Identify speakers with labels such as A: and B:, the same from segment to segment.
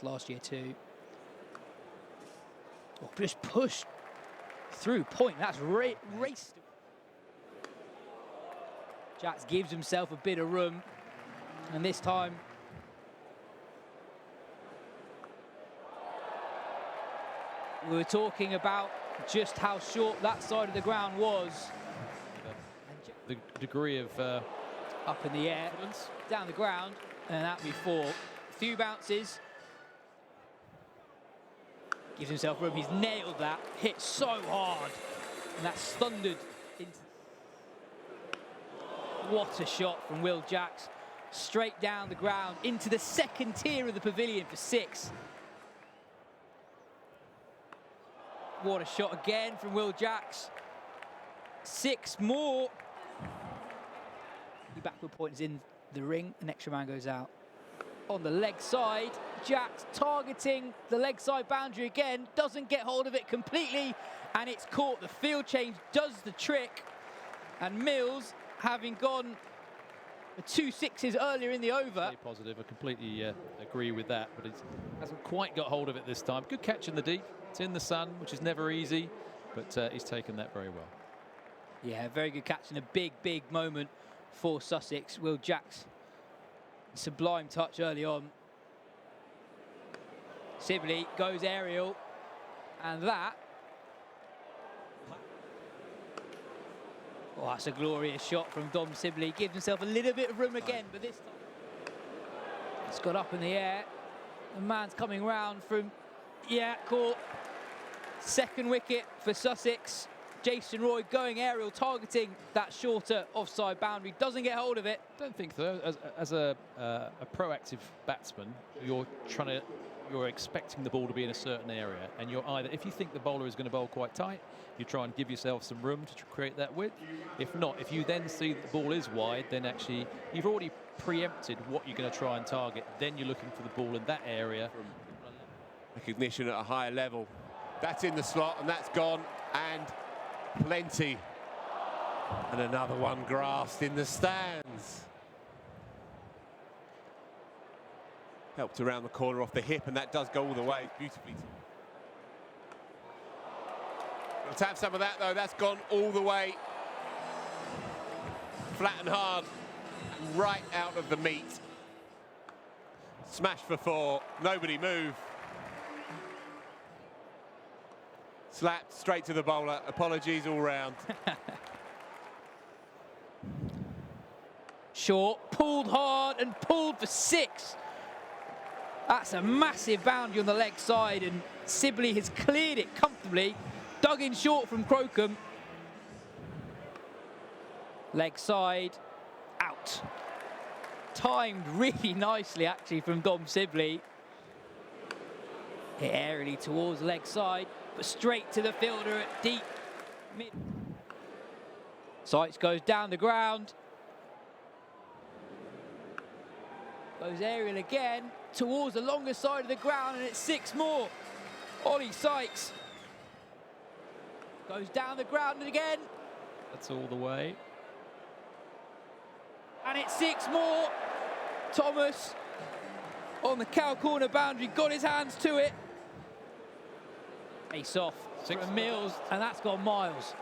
A: Sharks last year too. Oh, just pushed through point. That's raced. Jacks gives himself a bit of room, and this time we were talking about just how short that side of the ground was.
B: The degree of
A: up in the air, down the ground, and that'd be 4. A few bounces. Gives himself room. He's nailed that. Hit so hard, and that's thundered into. What a shot from Will Jacks. Straight down the ground into the second tier of the pavilion for 6. What a shot again from Will Jacks. 6 more. The backward point is in the ring, an extra man goes out. On the leg side, Jacks targeting the leg side boundary again, doesn't get hold of it completely, and it's caught. The field change does the trick, and Mills, having gone 2 sixes earlier in the over.
B: Very positive, I completely agree with that, but he hasn't quite got hold of it this time. Good catch in the deep, it's in the sun, which is never easy, but he's taken that very well.
A: Yeah, very good catch in a big, big moment for Sussex. Will Jacks, sublime touch early on. Sibley goes aerial, and that. Oh, that's a glorious shot from Dom Sibley. Gives himself a little bit of room again, but this time it's got up in the air. The man's coming round from, yeah, caught. Second wicket for Sussex. Jason Roy going aerial, targeting that shorter offside boundary. Doesn't get hold of it.
B: Don't think so. As a proactive batsman, you're expecting the ball to be in a certain area, and you're either, if you think the bowler is going to bowl quite tight, you try and give yourself some room to create that width. If not, if you then see that the ball is wide, then actually you've already preempted what you're going to try and target. Then you're looking for the ball in that area.
C: Recognition at a higher level. That's in the slot, and that's gone, and plenty. And another one grasped in the stands. Helped around the corner off the hip, and that does go all the way beautifully. Let's have some of that though. That's gone all the way. Flat and hard, right out of the meat. Smash for 4, nobody move. Slapped straight to the bowler. Apologies all round.
A: Short, pulled hard and pulled for 6. That's a massive boundary on the leg side, and Sibley has cleared it comfortably. Dug in short from Crocombe. Leg side, out. Timed really nicely actually from Dom Sibley. Hit aerially towards the leg side, but straight to the fielder at deep mid. Sykes goes down the ground. Goes aerial again, towards the longer side of the ground, and it's 6 more. Ollie Sykes goes down the ground again.
B: That's all the way.
A: And it's 6 more. Thomas on the cow corner boundary, got his hands to it. Ace off from Mills, and that's gone miles.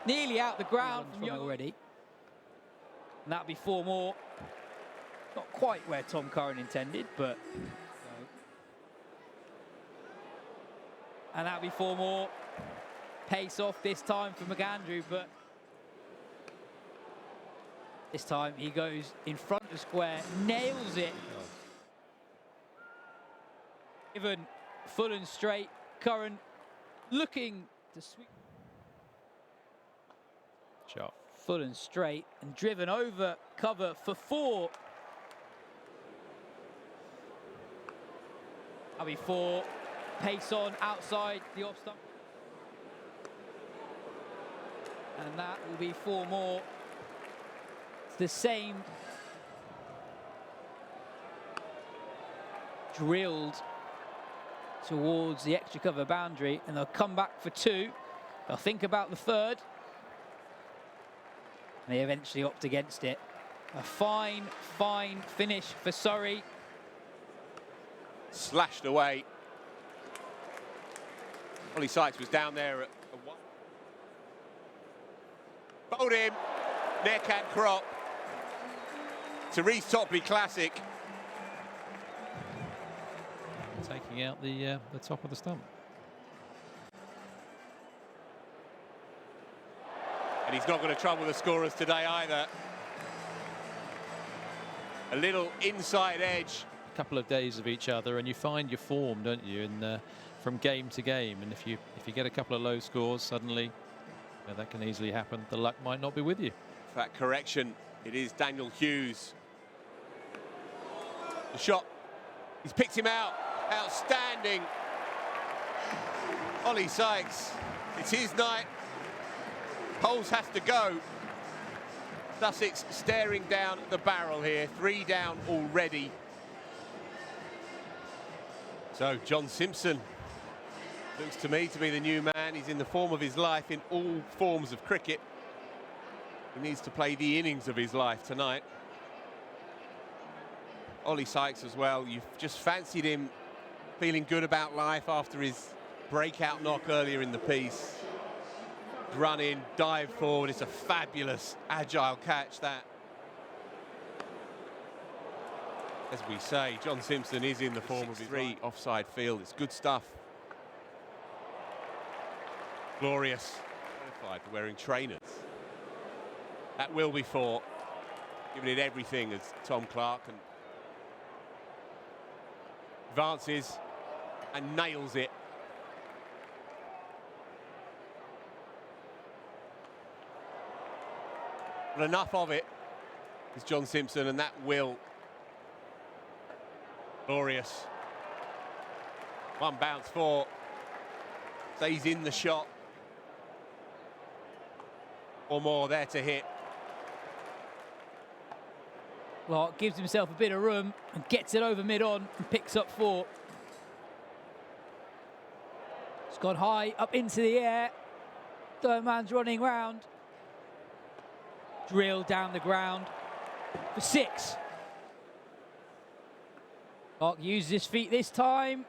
A: Nearly out the ground from Young already. And that'll be 4 more. Not quite where Tom Curran intended, but. And that'll be 4 more. Pace off this time for McAndrew, but this time he goes in front of square, nails it. Given full and straight, Curran looking to sweep.
B: Shot.
A: Full and straight and driven over cover for 4. That'll be 4. Pace on outside the off stump. And that will be 4 more. It's the same. Drilled towards the extra cover boundary, and they'll come back for 2. They'll think about the 3rd. And they eventually opt against it. A fine, fine finish for Surrey.
C: slashed away. Ollie Sykes was down there at one. Bowled him, neck and crop. Therese Topley classic.
B: Taking out the top of the stump.
C: And he's not going to trouble the scorers today either. A little inside edge.
B: A couple of days of each other, and you find your form, don't you? And from game to game, and if you get a couple of low scores, suddenly that can easily happen. The luck might not be with you.
C: For that correction, it is Daniel Hughes. The shot, he's picked him out. Outstanding. Ollie Sykes, it's his night. Poles has to go. Sussex staring down the barrel here. 3 down already. So John Simpson looks to me to be the new man. He's in the form of his life in all forms of cricket. He needs to play the innings of his life tonight. Ollie Sykes as well. You've just fancied him feeling good about life after his breakout knock earlier in the piece. Run in, dive forward. It's a fabulous, agile catch, that. As we say, John Simpson is in the form of his 3 offside field. It's good stuff. Glorious. Qualified for wearing trainers. That will be 4. Giving it everything as Tom Clark, and advances and nails it. But enough of it is John Simpson, and that will. Glorious. 1 bounce 4. Stays in the shot. Or more there to hit.
A: Clark gives himself a bit of room and gets it over mid-on and picks up 4. It's gone high, up into the air. Third man's running round. Drilled down the ground for 6. Clark uses his feet this time.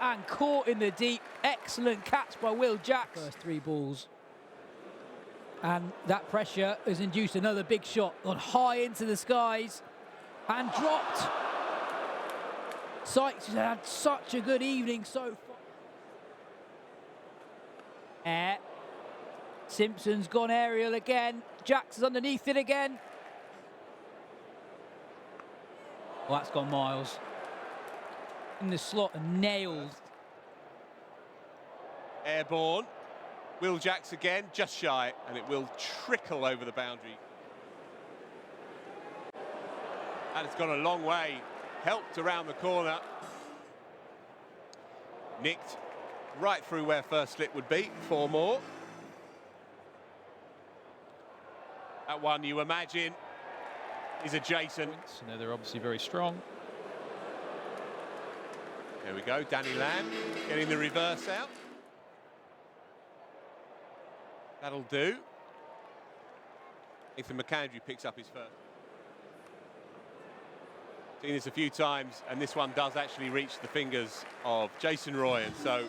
A: And caught in the deep. Excellent catch by Will Jacks. First 3 balls. And that pressure has induced another big shot. Gone high into the skies. And dropped. Sykes has had such a good evening so far. Air. Simpson's gone aerial again. Jacks is underneath it again. Well, that's gone miles. In the slot and nailed.
C: Airborne. Will Jacks again, just shy, and it will trickle over the boundary. And it's gone a long way. Helped around the corner. Nicked right through where first slip would be. 4 more. That one, you imagine, is adjacent.
B: So now they're obviously very strong.
C: There we go, Danny Lamb getting the reverse out. That'll do. Nathan McAndrew picks up his first. Seen this a few times, and this one does actually reach the fingers of Jason Roy, and so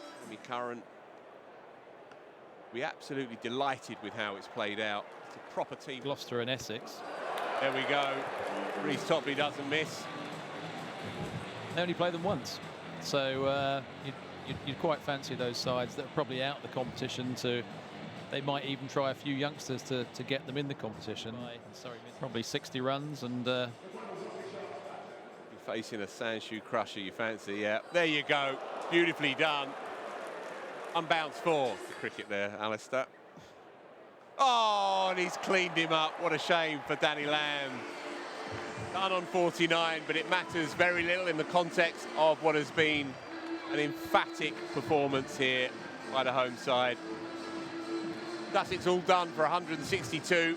C: Curran. We're absolutely delighted with how it's played out. It's a proper team.
B: Gloucester and Essex.
C: There we go. Reece Topley doesn't miss.
B: They only play them once. So you'd quite fancy those sides that are probably out of the competition to. They might even try a few youngsters to get them in the competition. Probably 60 runs and... You're
C: facing a Sandshoe crusher, you fancy, yeah. There you go. Beautifully done. Unbounced 4. The cricket there, Alistair. Oh, and he's cleaned him up. What a shame for Danny Lamb. Done on 49, but it matters very little in the context of what has been an emphatic performance here by the home side. Thus, it's all done for 162.